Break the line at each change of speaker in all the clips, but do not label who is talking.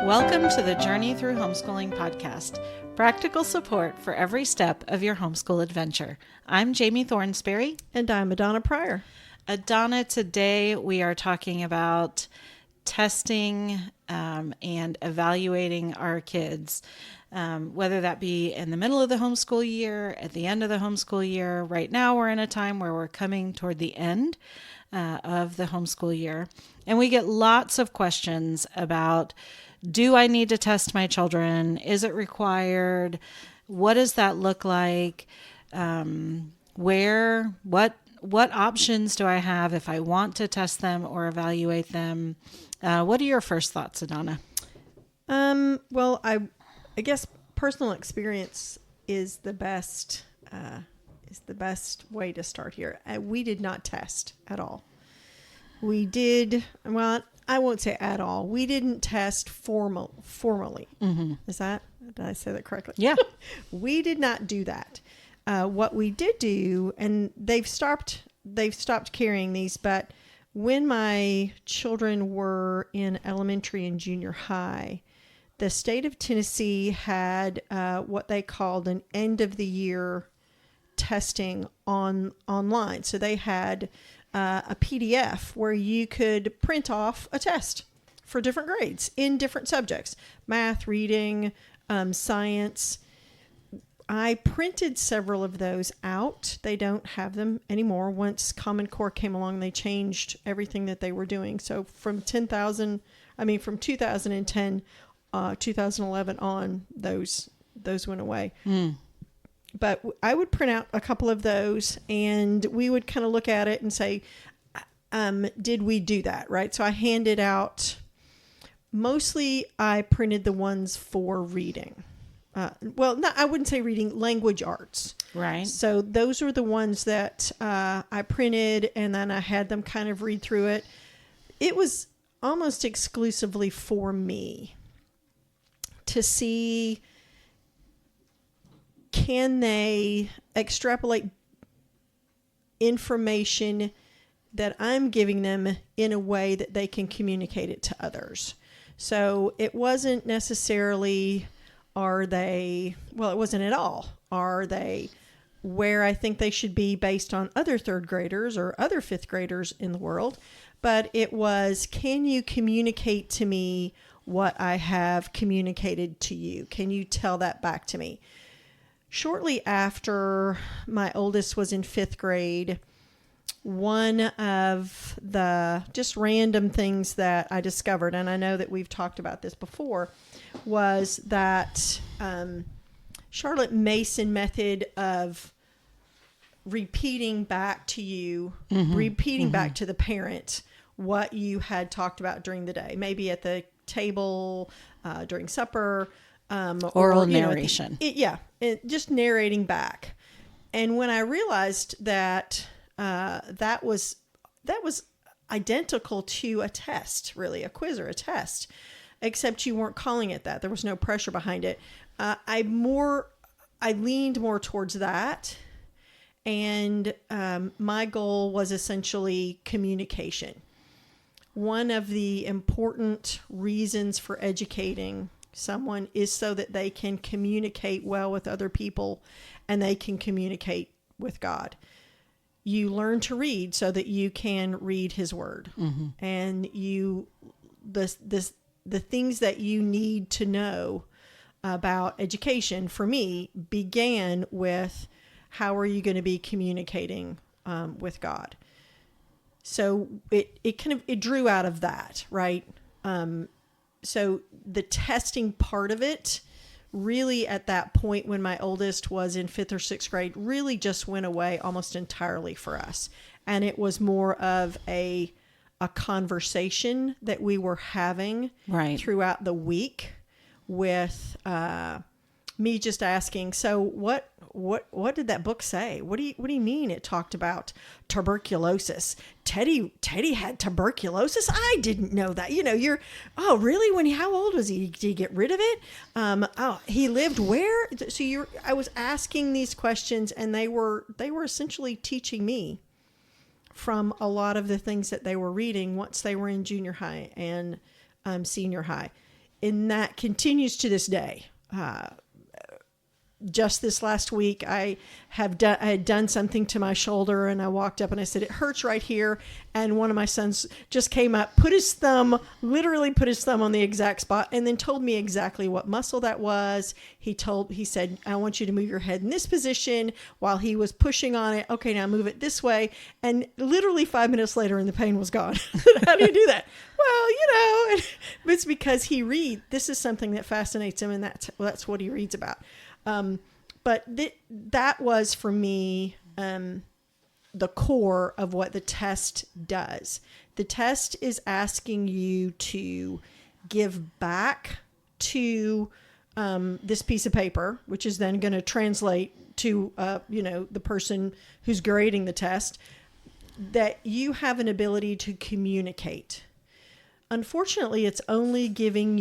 Welcome to the Journey Through Homeschooling podcast, practical support for every step of your homeschool adventure. I'm Jami Thornsberry.
And I'm Adonna Pryor.
Adonna, today we are talking about testing and evaluating our kids, whether that be in the middle of the homeschool year, at the end of the homeschool year. Right now we're in a time where we're coming toward the end of the homeschool year, and we get lots of questions about, do I need to test my children? Is it required? What does that look like? What options do I have if I want to test them or evaluate them? What are your first thoughts, Adonna?
Well, I guess personal experience is the best way to start here. We did not test at all. We did, well, I won't say at all. We didn't test formally. Mm-hmm. Did I say that correctly?
Yeah.
We did not do that. What we did do, and they've stopped carrying these, but when my children were in elementary and junior high, the state of Tennessee had what they called an end of the year testing online. So they had a PDF where you could print off a test for different grades in different subjects: math, reading, science. I printed several of those out. They don't have them anymore. Once Common Core came along, they changed everything that they were doing. So from 2010, 2011 on, those went away. Mm. But I would print out a couple of those, and we would kind of look at it and say, did we do that, right? So I handed out, mostly I printed the ones for reading. I wouldn't say reading, language arts.
Right.
So those were the ones that I printed, and then I had them kind of read through it. It was almost exclusively for me to see, can they extrapolate information that I'm giving them in a way that they can communicate it to others. So it wasn't necessarily, it wasn't at all, are they where I think they should be based on other third graders or other fifth graders in the world, but it was, can you communicate to me what I have communicated to you? Can you tell that back to me? Shortly after my oldest was in fifth grade, one of the just random things that I discovered, and I know that we've talked about this before, was that Charlotte Mason method of repeating back to you, back to the parent what you had talked about during the day, maybe at the table, during supper,
oral narration.
Just narrating back. And when I realized that that was identical to a test, really, a quiz or a test, except you weren't calling it that. There was no pressure behind it. I leaned more towards that. And my goal was essentially communication. One of the important reasons for educating someone is so that they can communicate well with other people and they can communicate with God. You learn to read so that you can read His Word. Mm-hmm. And the things that you need to know about education, for me, began with, how are you going to be communicating with God? So it drew out of that, right? So the testing part of it really, at that point when my oldest was in fifth or sixth grade, really just went away almost entirely for us. And it was more of a conversation that we were having throughout the week with me just asking, so what did that book say? What do you mean it talked about tuberculosis? Teddy had tuberculosis? I didn't know that. Oh, really? How old was he? Did he get rid of it? He lived where? So I was asking these questions, and they were essentially teaching me from a lot of the things that they were reading once they were in junior high and senior high. And that continues to this day. Just this last week, I had done something to my shoulder, and I walked up and I said, "It hurts right here." And one of my sons just came up, literally put his thumb on the exact spot, and then told me exactly what muscle that was. He said, "I want you to move your head in this position," while he was pushing on it. "Okay, now move it this way." And literally 5 minutes later, and the pain was gone. How do you do that? Well, it's because this is something that fascinates him, and that's what he reads about. But that was for me, the core of what the test does. The test is asking you to give back to, this piece of paper, which is then going to translate to, the person who's grading the test, that you have an ability to communicate. Unfortunately, it's only giving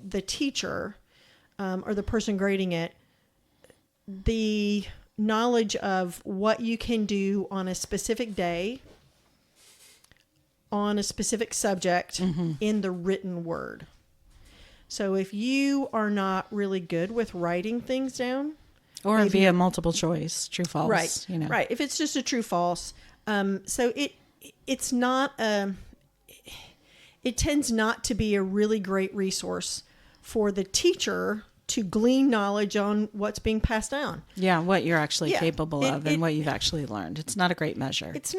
the teacher, or the person grading it, the knowledge of what you can do on a specific day, on a specific subject, in the written word. So if you are not really good with writing things down,
or via multiple choice, true, false,
right, right. If it's just a true, false, so it's not it tends not to be a really great resource for the teacher to glean knowledge on what's being passed down.
Yeah, what you're actually capable of and what you've actually learned. It's not a great measure.
It's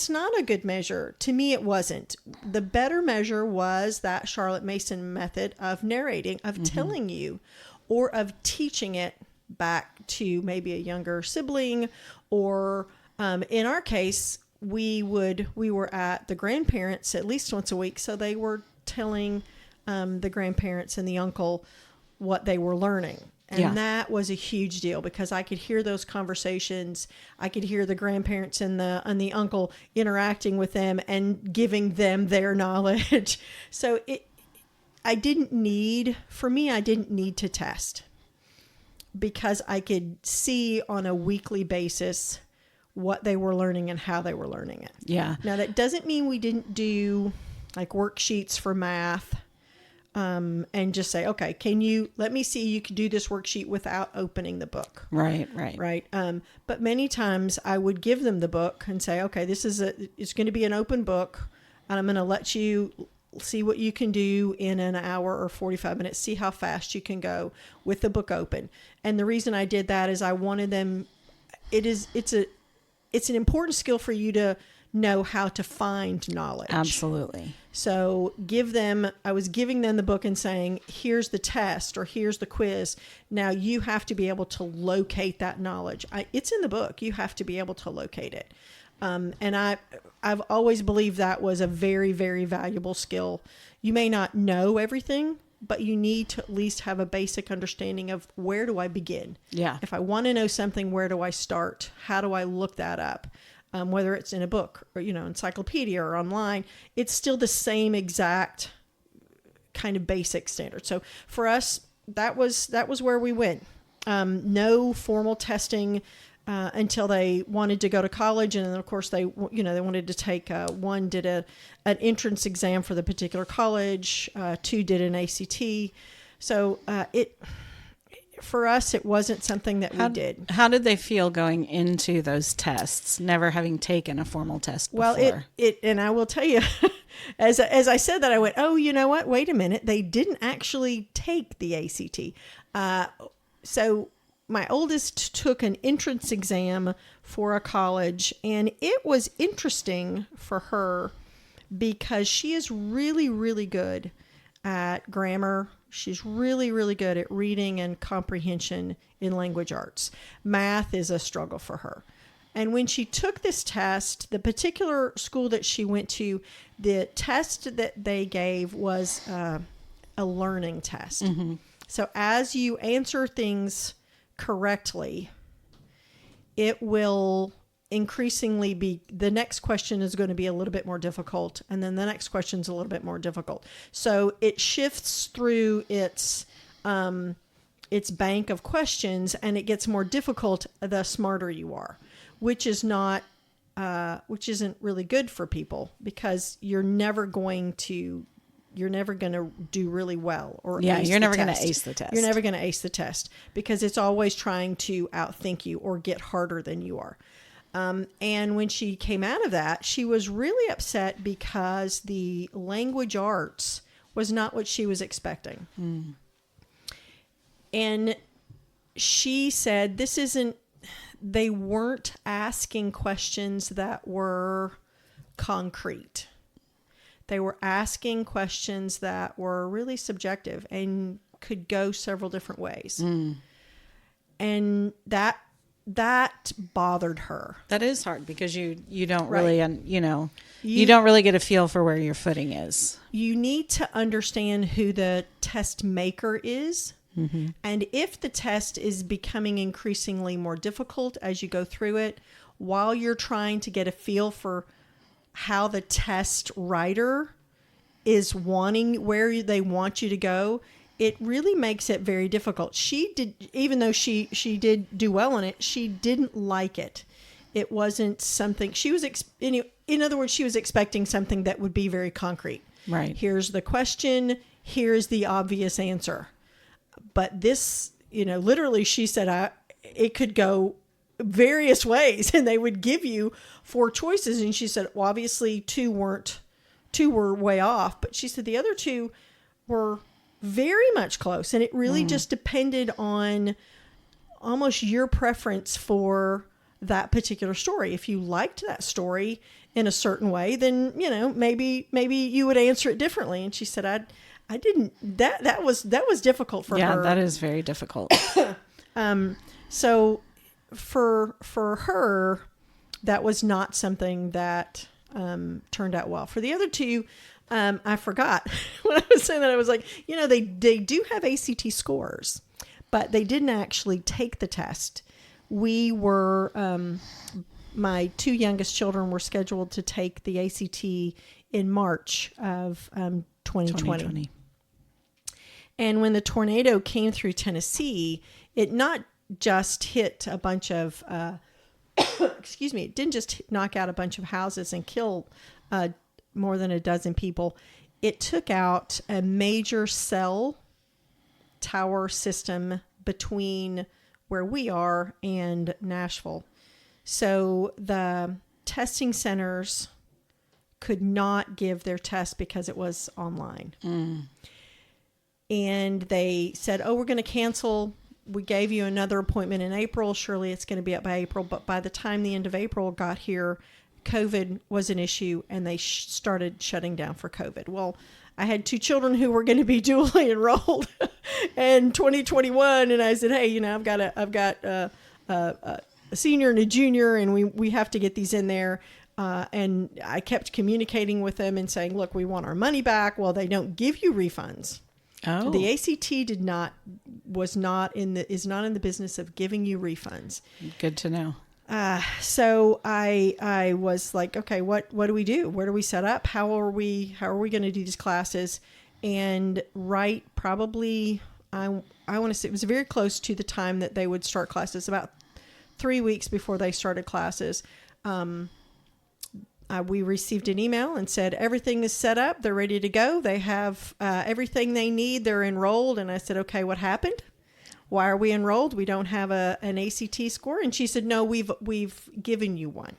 not a good measure. To me, it wasn't. The better measure was that Charlotte Mason method of narrating, of telling you, or of teaching it back to maybe a younger sibling, or in our case, we were at the grandparents at least once a week, so they were telling the grandparents and the uncle what they were learning. And that was a huge deal, because I could hear those conversations. I could hear the grandparents and the uncle interacting with them and giving them their knowledge. So I didn't need to test, because I could see on a weekly basis what they were learning and how they were learning it.
Yeah.
Now, that doesn't mean we didn't do like worksheets for math, and just say, "Okay, let me see you can do this worksheet without opening the book."
Right.
But many times I would give them the book and say, "Okay, it's going to be an open book, and I'm going to let you see what you can do in an hour or 45 minutes, see how fast you can go with the book open." And the reason I did that is I wanted them, it's an important skill for you to know how to find knowledge.
Absolutely.
So I was giving them the book and saying, "Here's the test," or "Here's the quiz. Now you have to be able to locate that knowledge. It's in the book. You have to be able to locate it." And I've always believed that was a very, very valuable skill. You may not know everything, but you need to at least have a basic understanding of, where do I begin?
Yeah.
If I want to know something, where do I start? How do I look that up? Whether it's in a book or, encyclopedia or online, it's still the same exact kind of basic standard. So for us, that was where we went. No formal testing until they wanted to go to college, and then of course they wanted to take one did an entrance exam for the particular college, two did an ACT. So for us, it wasn't something that we did.
How did they feel going into those tests, never having taken a formal test before?
Well, and I will tell you, as I said that, I went, "Oh, you know what? Wait a minute. They didn't actually take the ACT." So my oldest took an entrance exam for a college, and it was interesting for her because she is really, really good at grammar. She's really, really good at reading and comprehension in language arts. Math is a struggle for her. And when she took this test, the particular school that she went to, the test that they gave was a learning test. Mm-hmm. So as you answer things correctly, it will increasingly be, the next question is going to be a little bit more difficult, and then the next question is a little bit more difficult. So it shifts through its bank of questions, and it gets more difficult the smarter you are, which isn't really good for people, because you're never going to you're never going to do really well or
Yeah,
ace
you're
the
never going to
test.
ace the test.
You're never going to ace the test because it's always trying to outthink you or get harder than you are. And when she came out of that, she was really upset because the language arts was not what she was expecting. And she said, they weren't asking questions that were concrete. They were asking questions that were really subjective and could go several different ways. And that bothered her.
That is hard because you don't
Right.
really, you don't really get a feel for where your footing is.
You need to understand who the test maker is. And if the test is becoming increasingly more difficult as you go through it, while you're trying to get a feel for how the test writer is wanting, where they want you to go, it really makes it very difficult. She did, even though she did do well on it, she didn't like it. It wasn't something she was, in other words, she was expecting something that would be very concrete.
Right.
Here's the question. Here's the obvious answer. But this, literally she said, it could go various ways and they would give you 4 choices. And she said, well, obviously 2 were way off, but she said the other 2 were very much close. And it really just depended on almost your preference for that particular story. If you liked that story in a certain way, then, maybe you would answer it differently. And she said, I didn't, that was difficult for her.
Yeah, that is very difficult.
So for her, that was not something that turned out well. For the other 2, I forgot when I was saying that. I was like, they do have ACT scores, but they didn't actually take the test. We were, my 2 youngest children were scheduled to take the ACT in March of 2020. And when the tornado came through Tennessee, it not just hit a bunch of, it didn't just knock out a bunch of houses and kill more than a dozen people. It took out a major cell tower system between where we are and Nashville. So the testing centers could not give their test because it was online. And they said, we're going to cancel. We gave you another appointment in April. Surely it's going to be up by April. But by the time the end of April got here, COVID was an issue and they started shutting down for COVID. Well, I had 2 children who were going to be dually enrolled in 2021. And I said, hey, I've got a senior and a junior and we have to get these in there. And I kept communicating with them and saying, look, we want our money back. Well, they don't give you refunds.
Oh.
The ACT is not in the business of giving you refunds.
Good to know.
So I was like, okay, what do we do? Where do we set up? How are we going to do these classes? And probably I want to say it was very close to the time that they would start classes, about 3 weeks before they started classes. We received an email and said, everything is set up. They're ready to go. They have everything they need. They're enrolled. And I said, okay, what happened? Why are we enrolled? We don't have an ACT score. And she said, no, we've given you one.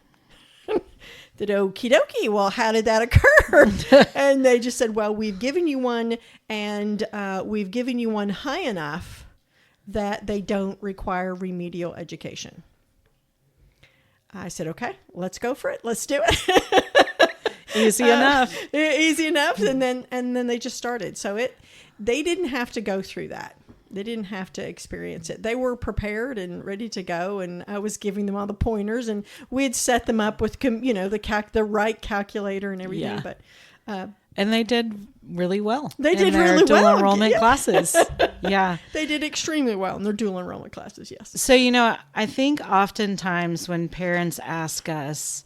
The okie dokie. Well, how did that occur? And they just said, well, we've given you one and we've given you one high enough that they don't require remedial education. I said, okay, let's go for it. Let's do it.
Easy enough.
Easy enough. And then they just started. So they didn't have to go through that. They didn't have to experience it. They were prepared and ready to go. And I was giving them all the pointers and we had set them up with, the right calculator and everything.
Yeah.
But,
and they did really well.
They did
in their
really
dual
well.
enrollment
Yeah.
classes. Yeah.
They did extremely well in their dual enrollment classes. Yes.
So, I think oftentimes when parents ask us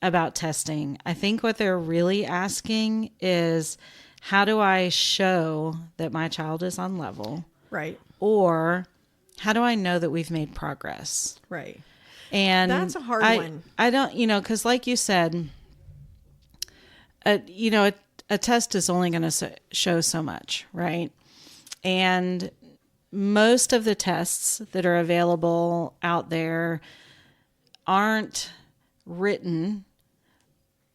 about testing, I think what they're really asking is, how do I show that my child is on level?
Right.
Or how do I know that we've made progress?
Right.
And
That's a hard one.
I don't, because like you said, a test is only going to show so much, right? And most of the tests that are available out there aren't written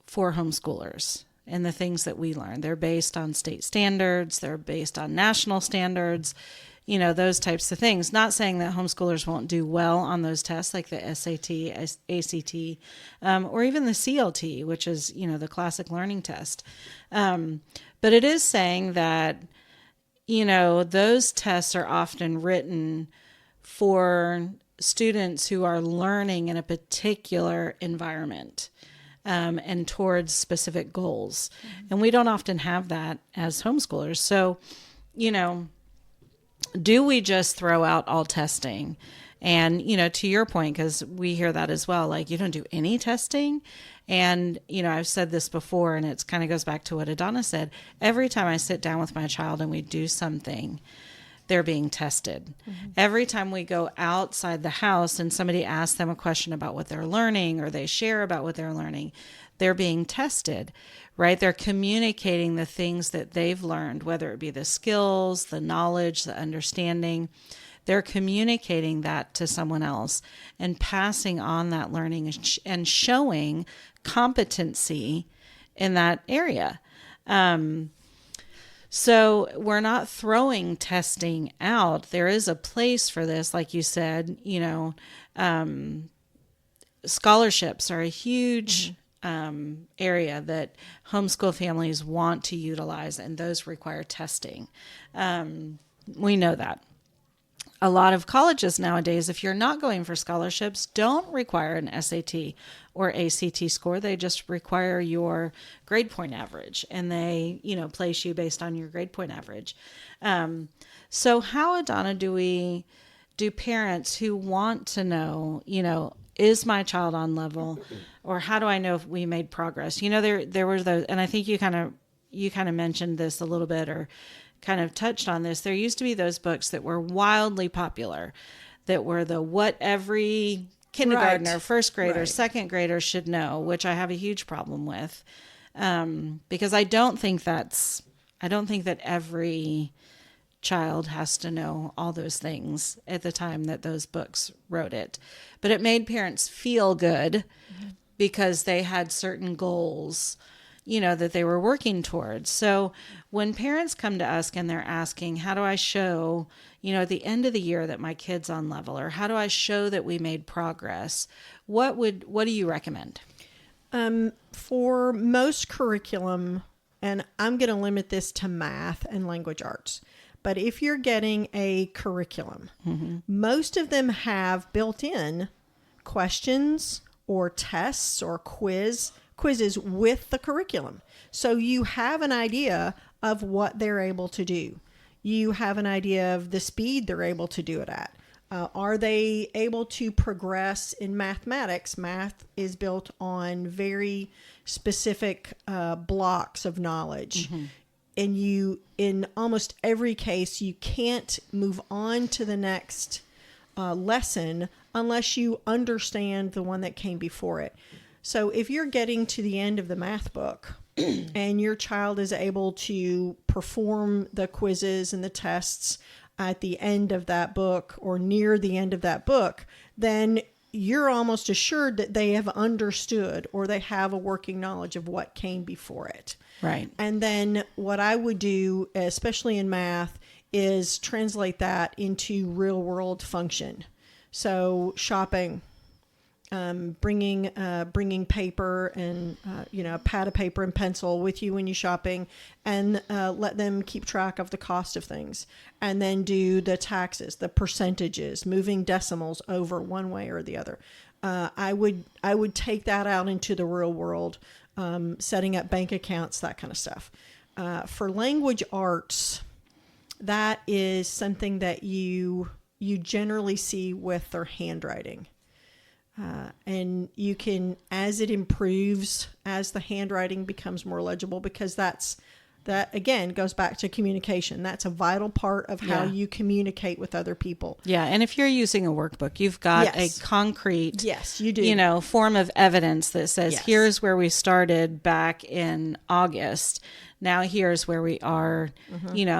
for homeschoolers and the things that we learn. They're based on state standards, they're based on national standards, those types of things. Not saying that homeschoolers won't do well on those tests like the SAT, ACT, or even the CLT, which is, the classic learning test. But it is saying that, those tests are often written for students who are learning in a particular environment. And towards specific goals. And we don't often have that as homeschoolers. So, do we just throw out all testing? And, to your point, because we hear that as well, like you don't do any testing. And, I've said this before, and it kind of goes back to what Adonna said. Every time I sit down with my child and we do something, they're being tested. Mm-hmm. Every time we go outside the house and somebody asks them a question about what they're learning or they share about what they're learning, they're being tested, right? They're communicating the things that they've learned, whether it be the skills, the knowledge, the understanding. They're communicating that to someone else and passing on that learning and showing competency in that area. So we're not throwing testing out. There is a place for this, like you said. Scholarships are a huge area that homeschool families want to utilize, and those require testing. We know that. A lot of colleges nowadays, if you're not going for scholarships, don't require an SAT or ACT score. They just require your grade point average, and they, place you based on your grade point average. So how, Adonna, do parents who want to know, is my child on level, or how do I know if we made progress? There were those, and I think you kind of mentioned this a little bit, or kind of touched on this. There used to be those books that were wildly popular, that were the what every kindergartner, first grader, second grader should know, which I have a huge problem with, because I don't think that every child has to know all those things at the time that those books wrote it. But it made parents feel good because they had certain goals, that they were working towards. So when parents come to us and they're asking, how do I show, at the end of the year that my kid's on level, or how do I show that we made progress? What do you recommend?
For most curriculum, and I'm going to limit this to math and language arts, but if you're getting a curriculum, most of them have built in questions or tests or quizzes with the curriculum. So you have an idea of what they're able to do. You have an idea of the speed they're able to do it at. Are they able to progress in mathematics? Math is built on very specific blocks of knowledge. And in almost every case, you can't move on to the next lesson unless you understand the one that came before it. So if you're getting to the end of the math book and your child is able to perform the quizzes and the tests at the end of that book or near the end of that book, then you're almost assured that they have understood or they have a working knowledge of what came before it.
Right.
And then what I would do, especially in math, is translate that into real world function. So shopping, bringing paper and, a pad of paper and pencil with you when you're shopping, and let them keep track of the cost of things. And then do the taxes, the percentages, moving decimals over one way or the other. I would take that out into the real world, setting up bank accounts, that kind of stuff. For language arts, that is something that you generally see with their handwriting. And you can, as it improves, as the handwriting becomes more legible, because that's That, again, goes back to communication. That's a vital part of how you communicate with other people.
Yeah. And if you're using a workbook, you've got a concrete,
yes, you do.
Form of evidence that says, here's where we started back in August. Now here's where we are,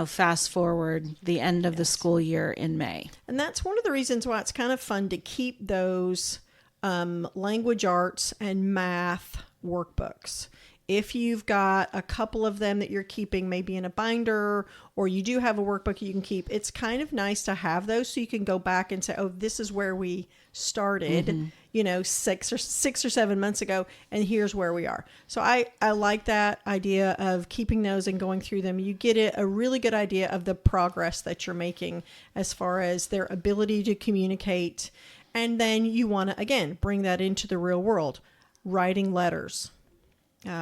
fast forward the end of the school year in May.
And that's one of the reasons why it's kind of fun to keep those language arts and math workbooks. If you've got a couple of them that you're keeping maybe in a binder, or you do have a workbook you can keep, it's kind of nice to have those so you can go back and say, oh, this is where we started, 6 or 7 months ago, and here's where we are. So I like that idea of keeping those and going through them. You get a really good idea of the progress that you're making as far as their ability to communicate. And then you want to, again, bring that into the real world. Writing letters.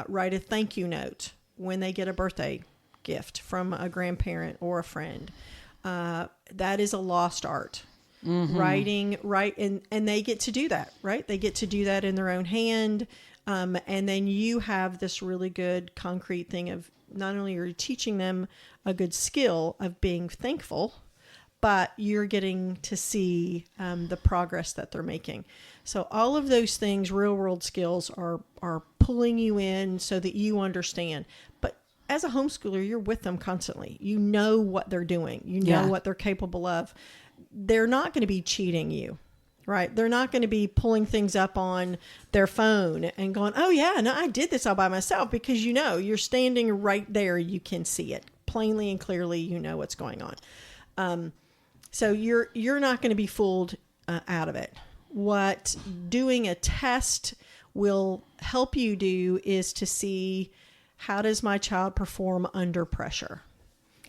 Write a thank you note when they get a birthday gift from a grandparent or a friend. That is a lost art. Writing, and they get to do that, right? They get to do that in their own hand. And then you have this really good concrete thing of not only are you teaching them a good skill of being thankful, but you're getting to see the progress that they're making. So all of those things, real world skills, are pulling you in so that you understand. But as a homeschooler, you're with them constantly. You know what they're doing. You know what they're capable of. They're not going to be cheating you, right? They're not going to be pulling things up on their phone and going, oh yeah, no, I did this all by myself, because you're standing right there. You can see it plainly and clearly. You know what's going on. So you're not going to be fooled out of it. What doing a test will help you do is to see, how does my child perform under pressure?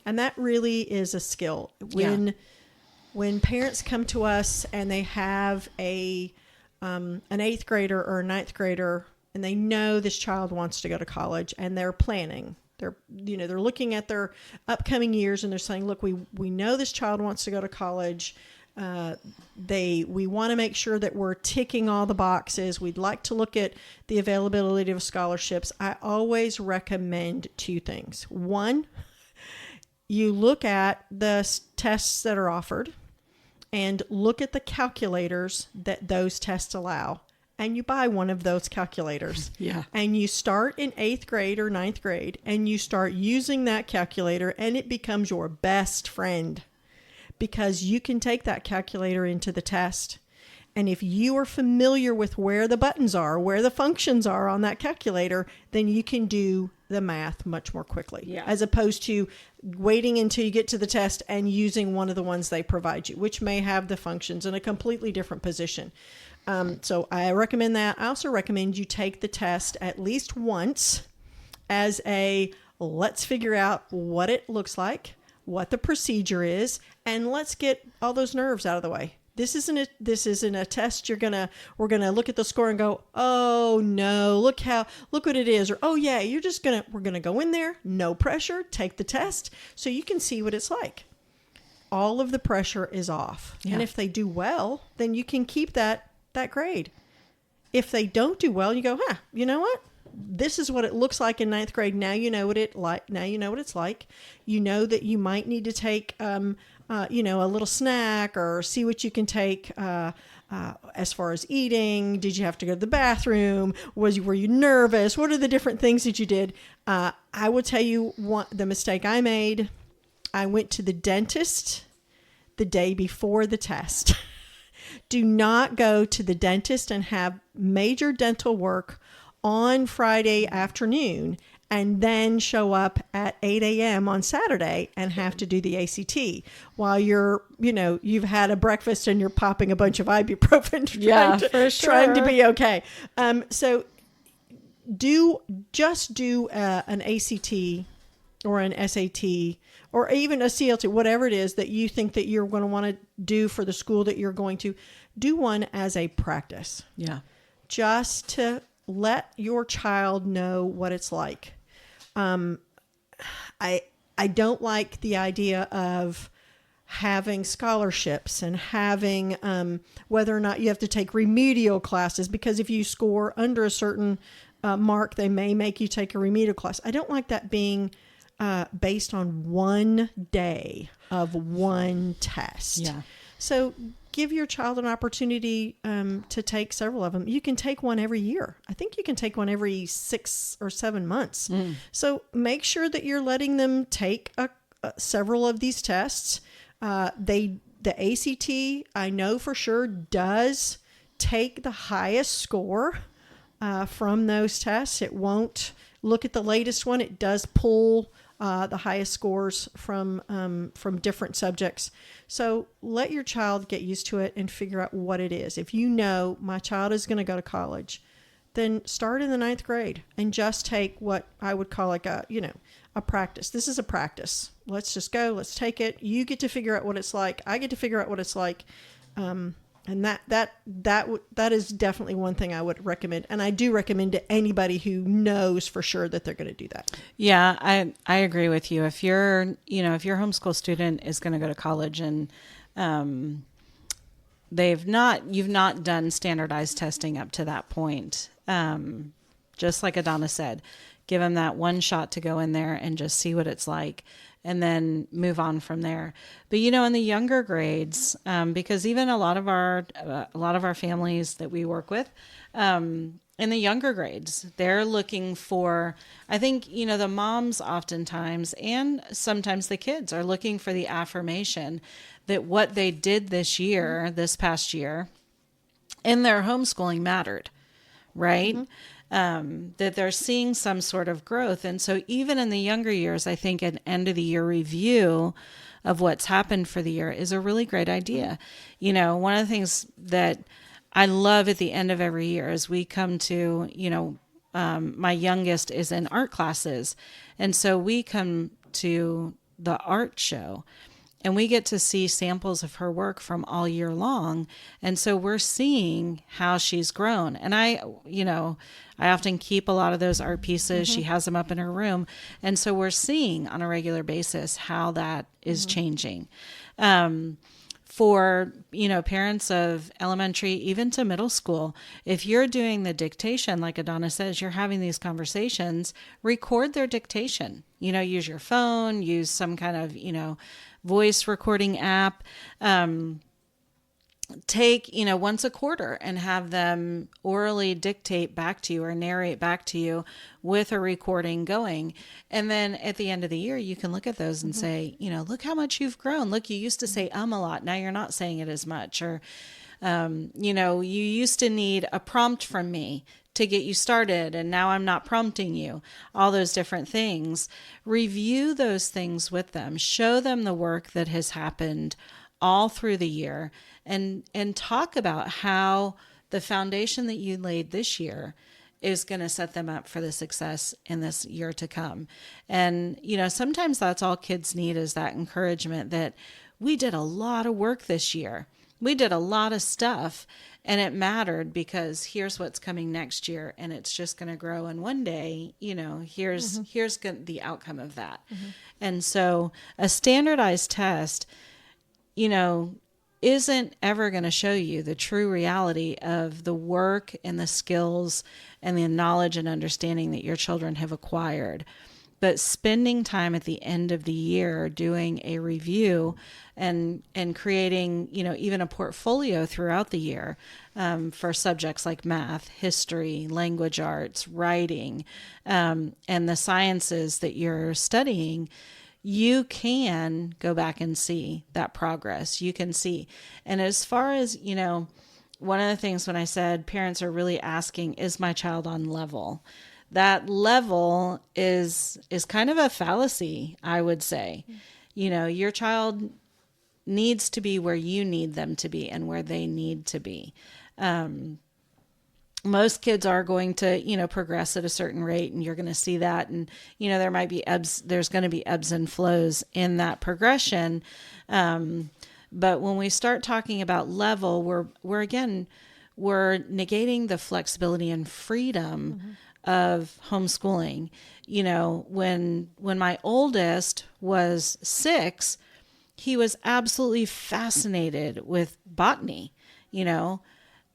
And that really is a skill. When parents come to us and they have an 8th grader or a 9th grader, and they know this child wants to go to college, and they're planning. They're looking at their upcoming years, and they're saying, look, we know this child wants to go to college. We want to make sure that we're ticking all the boxes. We'd like to look at the availability of scholarships. I always recommend 2 things. One, you look at the tests that are offered and look at the calculators that those tests allow. And you buy one of those calculators.
Yeah.
And you start in 8th grade or 9th grade, and you start using that calculator, and it becomes your best friend, because you can take that calculator into the test. And if you are familiar with where the buttons are, where the functions are on that calculator, then you can do the math much more quickly, as opposed to waiting until you get to the test and using one of the ones they provide you, which may have the functions in a completely different position. So I recommend that. I also recommend you take the test at least once as let's figure out what it looks like, what the procedure is, and let's get all those nerves out of the way. This isn't a test we're gonna look at the score and go, oh no, look what it is, or oh yeah, we're gonna go in there, no pressure, take the test so you can see what it's like. All of the pressure is off. And if they do well, then you can keep that grade. If they don't do well, you go, you know what? This is what it looks like in 9th grade. Now you know what it's like. You know that you might need to take, a little snack, or see what you can take as far as eating. Did you have to go to the bathroom? Were you nervous? What are the different things that you did? I will tell you the mistake I made. I went to the dentist the day before the test. Do not go to the dentist and have major dental work on Friday afternoon and then show up at 8 a.m. on Saturday and have to do the ACT while you've had a breakfast and you're popping a bunch of ibuprofen trying to be okay. So do an ACT or an SAT or even a CLT, whatever it is that you think that you're going to want to do for the school that you're going to. Do one as a practice. Yeah. Just to let your child know what it's like. I don't like the idea of having scholarships and having whether or not you have to take remedial classes, because if you score under a certain mark, they may make you take a remedial class. I don't like that being based on one day of one test.
Yeah.
So give your child an opportunity to take several of them. You can take one every year. I think you can take one every 6 or 7 months. So make sure that you're letting them take several of these tests. The ACT, I know for sure, does take the highest score from those tests. It won't look at the latest one. It does pull the highest scores from different subjects. So let your child get used to it and figure out what it is. If you know my child is going to go to college, then start in the 9th grade and just take what I would call like a practice. This is a practice. Let's just go. Let's take it. You get to figure out what it's like. I get to figure out what it's like. And that is definitely one thing I would recommend. And I do recommend to anybody who knows for sure that they're going to do that.
Yeah, I agree with you. If your homeschool student is going to go to college and you've not done standardized testing up to that point, just like Adonna said, give them that one shot to go in there and just see what it's like, and then move on from there. But in the younger grades, because even a lot of our families that we work with, in the younger grades, they're looking for, I think, the moms oftentimes, and sometimes the kids, are looking for the affirmation that what they did this past year, in their homeschooling mattered, right? That they're seeing some sort of growth. And so even in the younger years, I think an end of the year review of what's happened for the year is a really great idea. One of the things that I love at the end of every year is we come to, my youngest is in art classes. And so we come to the art show, and we get to see samples of her work from all year long. And so we're seeing how she's grown. And I often keep a lot of those art pieces. She has them up in her room. And so we're seeing on a regular basis how that is changing. For, parents of elementary, even to middle school, if you're doing the dictation, like Adonna says, you're having these conversations, record their dictation. Use your phone, use some kind of, voice recording app. Take, once a quarter and have them orally dictate back to you or narrate back to you with a recording going. And then at the end of the year, you can look at those and say, look how much you've grown. Look, you used to say a lot. Now you're not saying it as much. Or, you used to need a prompt from me to get you started, and now I'm not prompting you. All those different things. Review those things with them. Show them the work that has happened all through the year, and talk about how the foundation that you laid this year is going to set them up for the success in this year to come. And, sometimes that's all kids need, is that encouragement that we did a lot of work this year. We did a lot of stuff, and it mattered because here's what's coming next year, and it's just going to grow. And one day, here's the outcome of that. And so a standardized test, isn't ever going to show you the true reality of the work and the skills and the knowledge and understanding that your children have acquired. But spending time at the end of the year doing a review and creating, even a portfolio throughout the year for subjects like math, history, language arts, writing, and the sciences that you're studying, you can go back and see that progress. You can see. And as far as, one of the things when I said parents are really asking, is my child on level? That level is kind of a fallacy, I would say. Your child needs to be where you need them to be and where they need to be. Most kids are going to, progress at a certain rate, and you're going to see that. And, there's going to be ebbs and flows in that progression. But when we start talking about level, we're negating the flexibility and freedom of homeschooling. When my oldest was 6, he was absolutely fascinated with botany.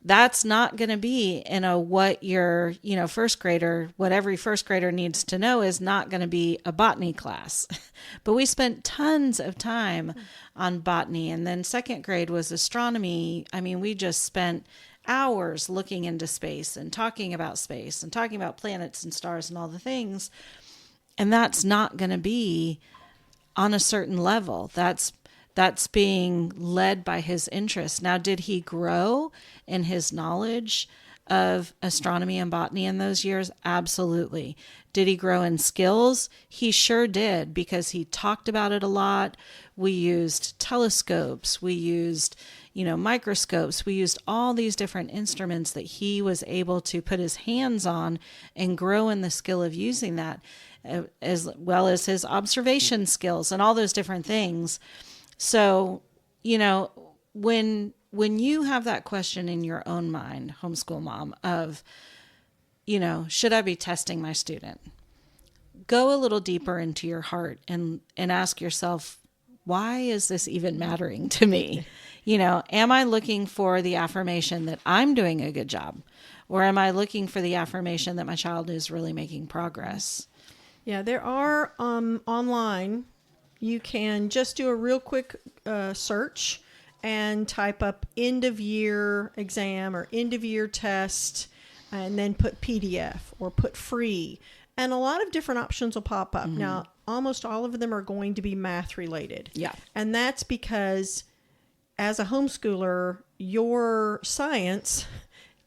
that's not going to be in a what your, first grader, what every first grader needs to know is not going to be a botany class. But we spent tons of time on botany. And then second grade was astronomy. I mean, we just spent hours looking into space and talking about planets and stars and all the things. And that's not going to be on a certain level. That's being led by his interest. Now, did he grow in his knowledge of astronomy and botany in those years? Absolutely. Did he grow in skills? He sure did, because he talked about it a lot. We used telescopes. We used, microscopes. We used all these different instruments that he was able to put his hands on and grow in the skill of using that, as well as his observation skills and all those different things. So, when you have that question in your own mind, homeschool mom, of, should I be testing my student? Go a little deeper into your heart and ask yourself, why is this even mattering to me? Am I looking for the affirmation that I'm doing a good job? Or am I looking for the affirmation that my child is really making progress?
Yeah, there are online. You can just do a real quick search and type up end of year exam or end of year test, and then put PDF or put free. And a lot of different options will pop up. Mm-hmm. Now, almost all of them are going to be math related.
Yeah.
And that's because as a homeschooler, your science,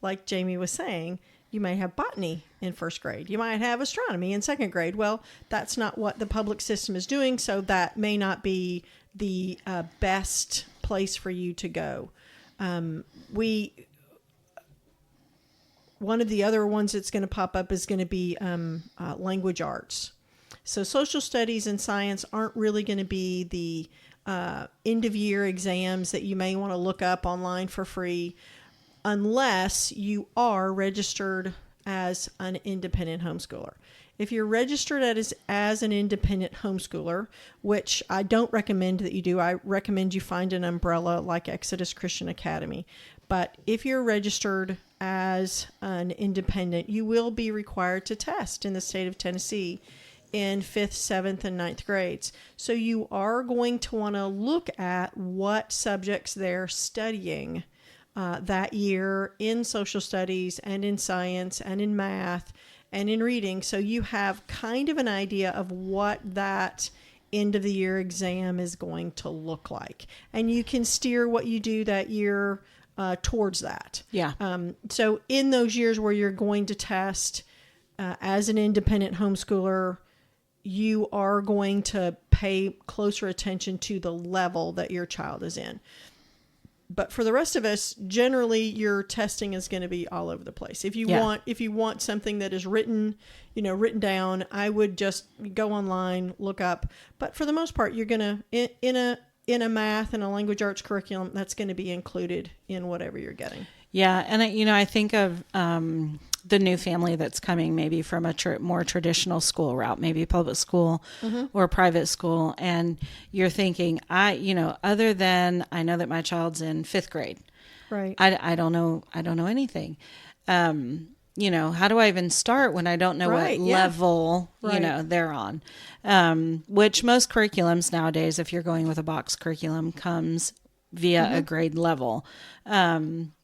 like Jami was saying, you may have botany in first grade. You might have astronomy in second grade. Well, that's not what the public system is doing, so that may not be the best place for you to go. One of the other ones that's going to pop up is going to be language arts. So social studies and science aren't really going to be the end of year exams that you may want to look up online for free, unless you are registered as an independent homeschooler. If you're registered as an independent homeschooler, which I don't recommend that you do, I recommend you find an umbrella like Exodus Christian Academy. But if you're registered as an independent, you will be required to test in the state of Tennessee in 5th, 7th, and 9th grades. So you are going to want to look at what subjects they're studying that year in social studies and in science and in math and in reading. So you have kind of an idea of what that end of the year exam is going to look like. And you can steer what you do that year towards that.
Yeah.
So in those years where you're going to test as an independent homeschooler, you are going to pay closer attention to the level that your child is in. But for the rest of us, generally your testing is going to be all over the place. If you want something that is written down, I would just go online, look up. But for the most part, you're going to in a math and a language arts curriculum, that's going to be included in whatever you're getting.
Yeah, and I think of the new family that's coming maybe from a more traditional school route, maybe public school or private school, and you're thinking, other than I know that my child's in 5th grade,
right?
I don't know anything. How do I even start when I don't know what level they're on? Which most curriculums nowadays, if you're going with a box curriculum, comes via a grade level.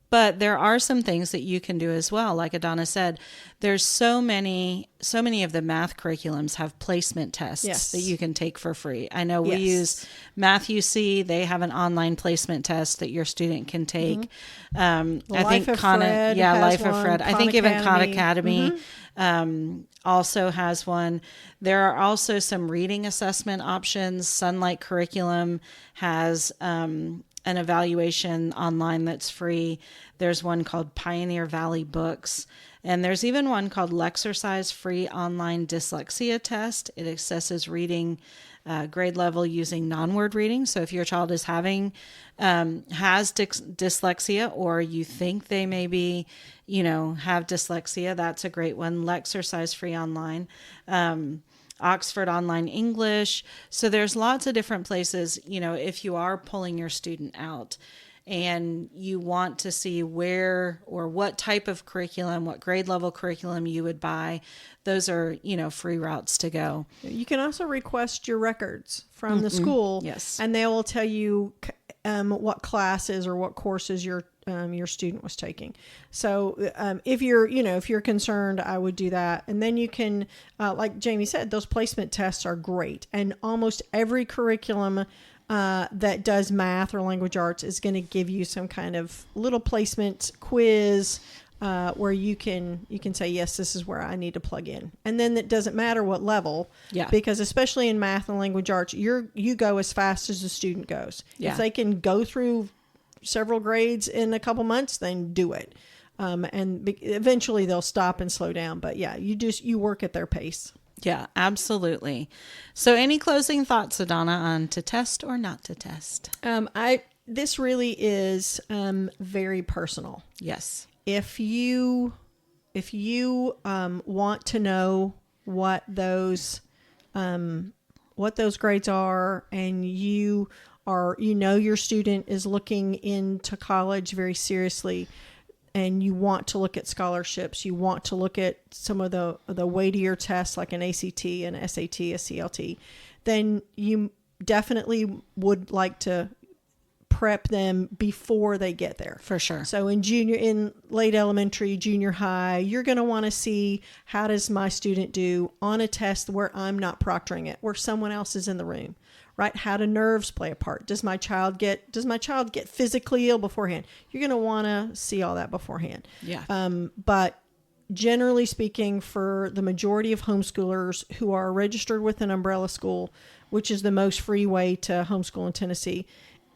But there are some things that you can do as well. Like Adonna said, there's so many of the math curriculums have placement tests that you can take for free. I know we use Math UC. They have an online placement test that your student can take. I think Life of Fred. I think even Khan Academy also has one. There are also some reading assessment options. Sunlight Curriculum has an evaluation online that's free. There's one called Pioneer Valley Books. And there's even one called Lexercise Free Online Dyslexia Test. It assesses reading grade level using non-word reading. So if your child is has dyslexia, or you think they maybe, have dyslexia, that's a great one. Lexercise Free Online. Oxford Online English. So there's lots of different places, if you are pulling your student out and you want to see where or what type of curriculum, what grade level curriculum you would buy, those are, free routes to go.
You can also request your records from the school.
Yes.
And they will tell you what classes or what courses your student was taking. So if you're concerned, I would do that. And then you can, like Jami said, those placement tests are great. And almost every curriculum that does math or language arts is going to give you some kind of little placement quiz where you can say, yes, this is where I need to plug in. And then it doesn't matter what level, because especially in math and language arts, you go as fast as the student goes.
Yeah.
If they can go through several grades in a couple months, then do it. And eventually they'll stop and slow down. But yeah, you work at their pace.
Yeah, absolutely. So any closing thoughts, Adonna, on to test or not to test?
This really is very personal.
Yes.
If you want to know what those grades are, and your student is looking into college very seriously, and you want to look at scholarships, you want to look at some of the weightier tests like an ACT, an SAT, a CLT, then you definitely would like to prep them before they get there.
For sure.
So in late elementary, junior high, you're going to want to see, how does my student do on a test where I'm not proctoring it, where someone else is in the room, right? How do nerves play a part? Does my child get physically ill beforehand? You're going to want to see all that beforehand.
Yeah.
But generally speaking, for the majority of homeschoolers who are registered with an umbrella school, which is the most free way to homeschool in Tennessee,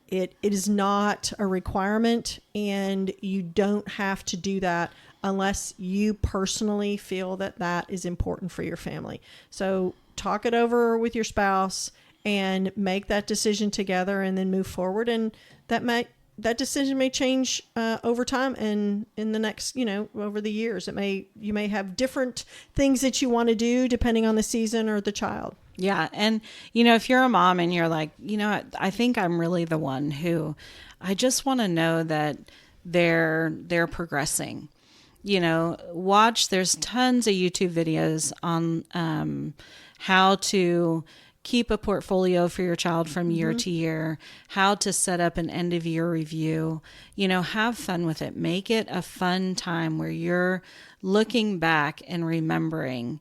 it is not a requirement, and you don't have to do that unless you personally feel that is important for your family. So talk it over with your spouse and make that decision together, and then move forward. And that decision may change over time, and in the next, over the years, you may have different things that you want to do depending on the season or the child.
Yeah. And, if you're a mom and you're like, I think I'm really the one who, I just want to know that they're progressing, there's tons of YouTube videos on how to keep a portfolio for your child from year to year, how to set up an end of year review, have fun with it. Make it a fun time where you're looking back and remembering,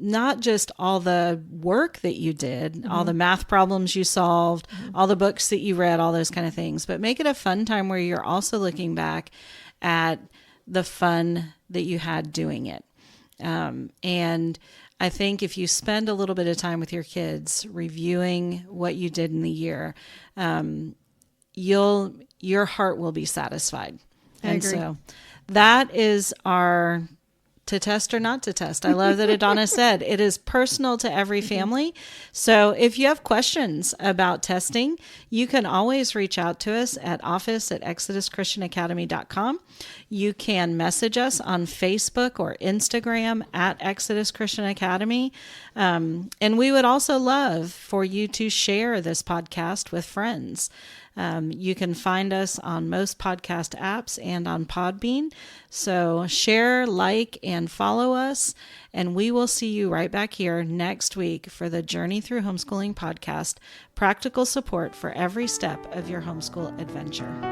not just all the work that you did, all the math problems you solved, all the books that you read, all those kind of things, but make it a fun time where you're also looking back at the fun that you had doing it. And I think if you spend a little bit of time with your kids reviewing what you did in the year, your heart will be satisfied.
I agree.
So that is our to test or not to test. I love that Adonna said it is personal to every family. So if you have questions about testing, you can always reach out to us at office@exoduschristianacademy.com. You can message us on Facebook or Instagram at Exodus Christian Academy. And we would also love for you to share this podcast with friends. You can find us on most podcast apps and on Podbean. So share, like, and follow us. And we will see you right back here next week for the Journey Through Homeschooling podcast, practical support for every step of your homeschool adventure.